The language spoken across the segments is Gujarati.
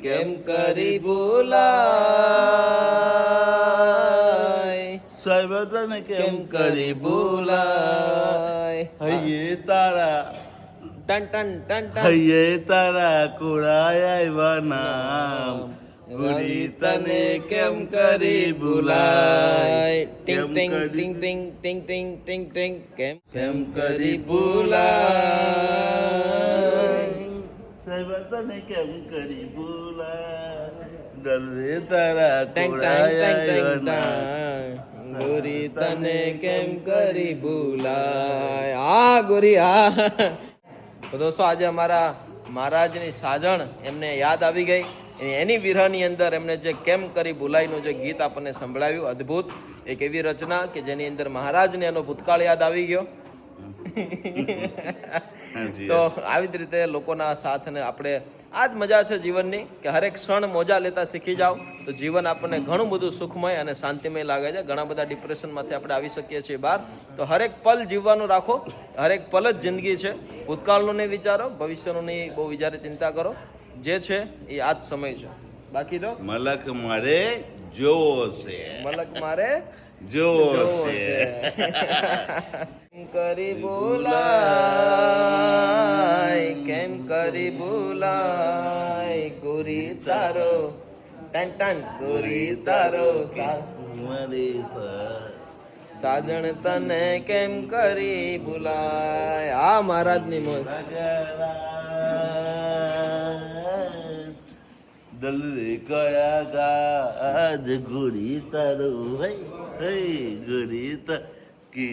કેમ કરી ભૂલાય સાહેબ તને કેમ કરી ભૂલાય હૈયે તારા ટન ટન ટન ટન હૈયે તારા કુળાય આવ્યા નામ ગુરી તને કેમ કરી ભૂલાય ટિંગ ટિંગ ટિંગ ટિંગ ટિંગ ટિંગ ટિંગ ટિંગ કેમ કરી ભૂલાય સાહેબ તને કેમ કરી ભૂલાય દલવે તારા ટેંગ કુળાય ટેંગ ટેંગ આવ્યા નામ ટેંગ ગોરી તને કેમ કરી ભૂલાય આ ગોરી આ તો દોસ્તો આજે અમારા મહારાજની સાજણ એમને યાદ આવી ગઈ એની વિરહની અંદર એમને જે કેમ કરી ભૂલાઈનું જે ગીત આપણને સંભળાવ્યું અદ્ભુત એક એવી રચના કે જેની અંદર મહારાજને એનો ભૂતકાળ યાદ આવી ગયો તો આવી જ રીતે લોકોના સાથને આપણે આ જ મજા છે જીવનની કે હરેક ક્ષણ મોજા લેતા શીખી જાઓ તો જીવન આપણને ઘણું બધું સુખમય અને શાંતિમય લાગે છે ઘણા બધા ડિપ્રેશનમાંથી આપણે આવી શકીએ છીએ બહાર તો હરેક પલ જીવવાનું રાખો હરેક પલ જ જિંદગી છે ભૂતકાળનું નહીં વિચારો ભવિષ્યનું નહીં બહુ વિચારે ચિંતા કરો જે છે એ આ જ સમય છે બાકી તો મલક મારે જોવો છે મલક મારે જોવો છે કેમ કરી ભૂલાય કેમ કરી ભૂલાય ગોરી તારો ટન ટન ગોરી તારો મારી સાજણ તને કેમ કરી ભૂલાય આ મહારાજની મોજ દલ કયા ગાજ ગુરી તારું હૈ ગુરી કે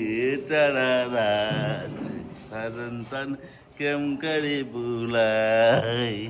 તારા રાજ સાધન તન કેમ કરી ભૂલાય